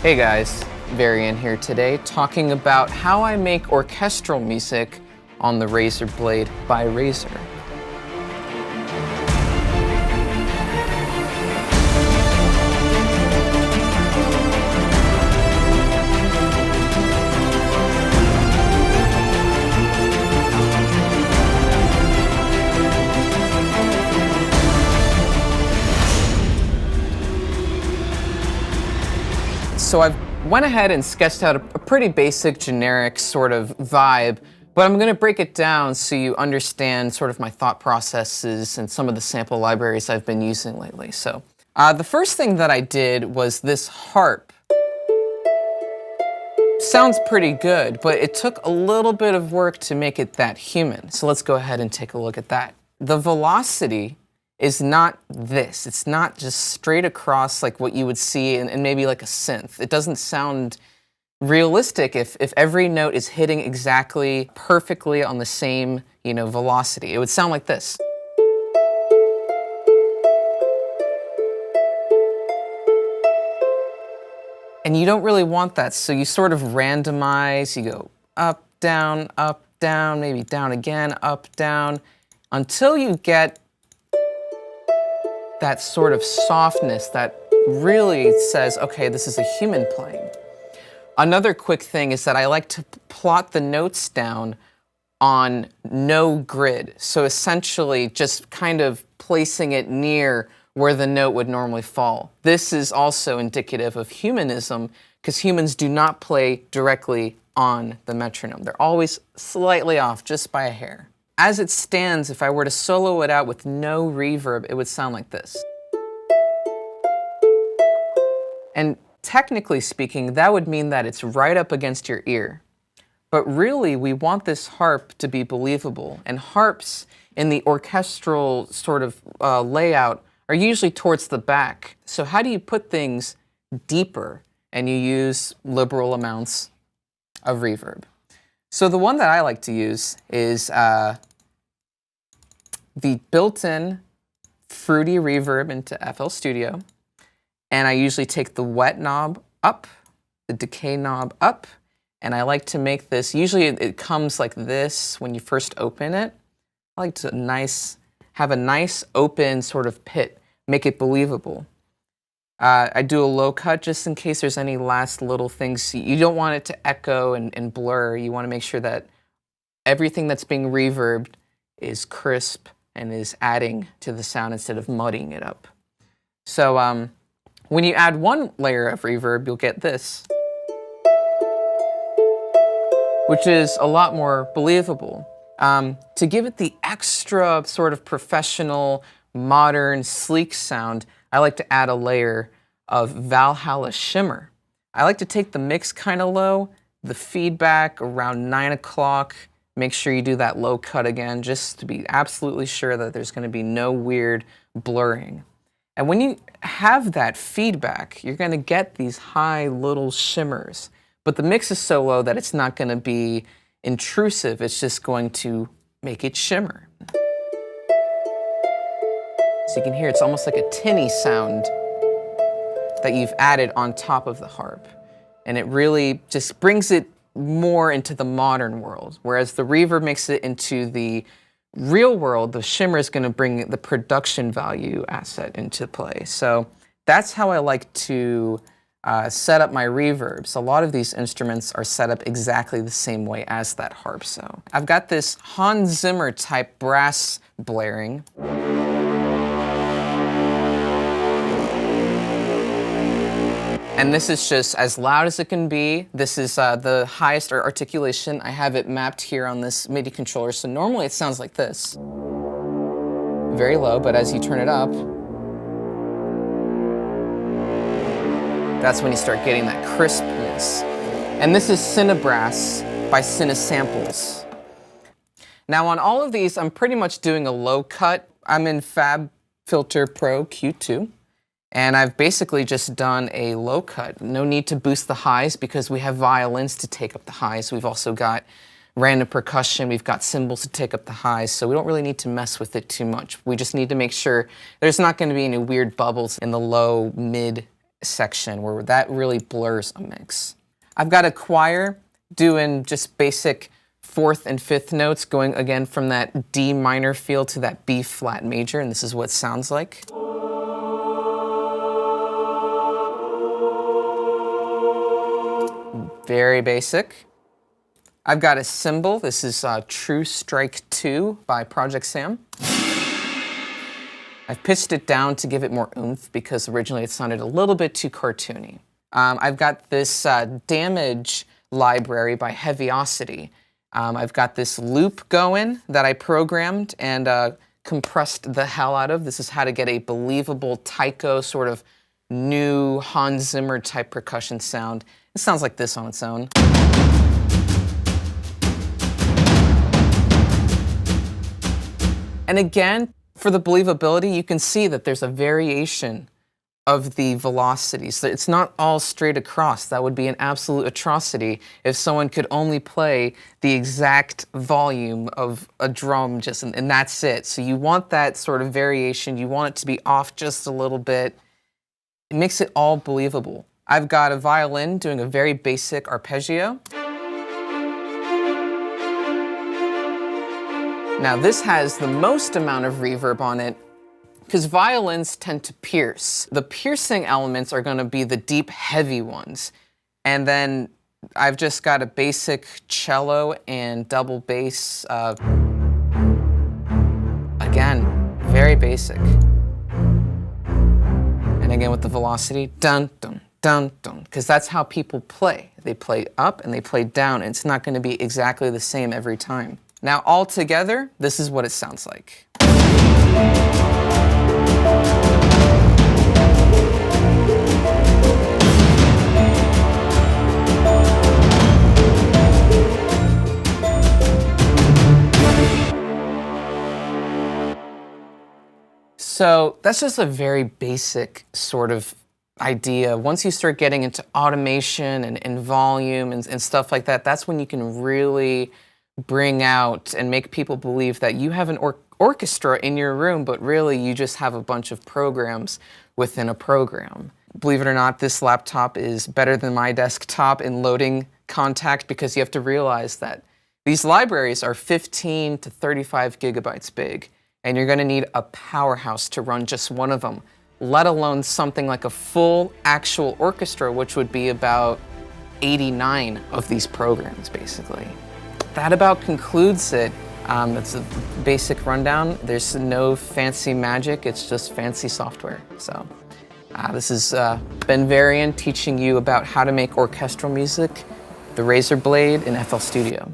Hey guys, Varien here today, talking about how I make orchestral music on the Razer Blade by Razer. So I've went ahead and sketched out a pretty basic, generic sort of vibe, but I'm gonna break it down so you understand sort of my thought processes and some of the sample libraries I've been using lately. So the first thing that I did was this harp. Sounds pretty good, but it took a little bit of work to make it that human. So let's go ahead and take a look at that. The velocity is not this. It's not just straight across like what you would see in maybe like a synth. It doesn't sound realistic if every note is hitting exactly perfectly on the same, velocity. It would sound like this. And you don't really want that, so you sort of randomize. You go up, down, maybe down again, up, down, until you get that sort of softness that really says, okay, this is a human playing. Another quick thing is that I like to plot the notes down on no grid. So essentially just kind of placing it near where the note would normally fall. This is also indicative of humanism because humans do not play directly on the metronome. They're always slightly off just by a hair. As it stands, if I were to solo it out with no reverb, it would sound like this. And technically speaking, that would mean that it's right up against your ear. But really, we want this harp to be believable. And harps in the orchestral sort of layout are usually towards the back. So how do you put things deeper? And you use liberal amounts of reverb. So the one that I like to use is the built-in fruity reverb into FL Studio. And I usually take the wet knob up, the decay knob up, and I like to make this, usually it comes like this when you first open it. I like to have a nice open sort of pit, make it believable. I do a low cut just in case there's any last little things. You don't want it to echo and blur. You want to make sure that everything that's being reverbed is crisp and is adding to the sound instead of muddying it up. So when you add one layer of reverb, you'll get this, which is a lot more believable. To give it the extra sort of professional, modern, sleek sound, I like to add a layer of Valhalla shimmer. I like to take the mix kind of low, the feedback around 9 o'clock. Make sure you do that low cut again, just to be absolutely sure that there's going to be no weird blurring. And when you have that feedback, you're going to get these high little shimmers. But the mix is so low that it's not going to be intrusive. It's just going to make it shimmer. So you can hear it's almost like a tinny sound that you've added on top of the harp. And it really just brings it more into the modern world, whereas the reverb makes it into the real world. The shimmer is going to bring the production value asset into play. So that's how I like to set up my reverbs. A lot of these instruments are set up exactly the same way as that harp. So I've got this Hans Zimmer type brass blaring. And this is just as loud as it can be. This is the highest articulation. I have it mapped here on this MIDI controller. So normally it sounds like this. Very low, but as you turn it up, that's when you start getting that crispness. And this is Cinebrass by Cinesamples. Now on all of these, I'm pretty much doing a low cut. I'm in FabFilter Pro Q2. And I've basically just done a low cut. No need to boost the highs because we have violins to take up the highs. We've also got random percussion. We've got cymbals to take up the highs. So we don't really need to mess with it too much. We just need to make sure there's not going to be any weird bubbles in the low, mid, section where that really blurs a mix. I've got a choir doing just basic fourth and fifth notes, going again from that D minor feel to that B flat major, and this is what it sounds like. Very basic. I've got a cymbal. This is True Strike 2 by Project Sam. I've pitched it down to give it more oomph because originally it sounded a little bit too cartoony. I've got this Damage library by Heaviosity. I've got this loop going that I programmed and compressed the hell out of. This is how to get a believable taiko sort of new Hans Zimmer type percussion sound. It sounds like this on its own. And again, for the believability, you can see that there's a variation of the velocities. It's not all straight across. That would be an absolute atrocity if someone could only play the exact volume of a drum and that's it. So you want that sort of variation. You want it to be off just a little bit. It makes it all believable. I've got a violin doing a very basic arpeggio. Now this has the most amount of reverb on it because violins tend to pierce. The piercing elements are going to be the deep, heavy ones. And then I've just got a basic cello and double bass. Again, very basic. And again with the velocity, dun, dun, dun, dun, because that's how people play. They play up and they play down, and it's not going to be exactly the same every time. Now all together, this is what it sounds like. So that's just a very basic sort of idea. Once you start getting into automation and volume and stuff like that, that's when you can really bring out and make people believe that you have an orchestra in your room, but really you just have a bunch of programs within a program. Believe it or not, this laptop is better than my desktop in loading contact because you have to realize that these libraries are 15 to 35 gigabytes big, and you're going to need a powerhouse to run just one of them, let alone something like a full actual orchestra, which would be about 89 of these programs, basically. That about concludes it. That's a basic rundown. There's no fancy magic, it's just fancy software. So this has been Varien teaching you about how to make orchestral music, the Razer Blade in FL Studio.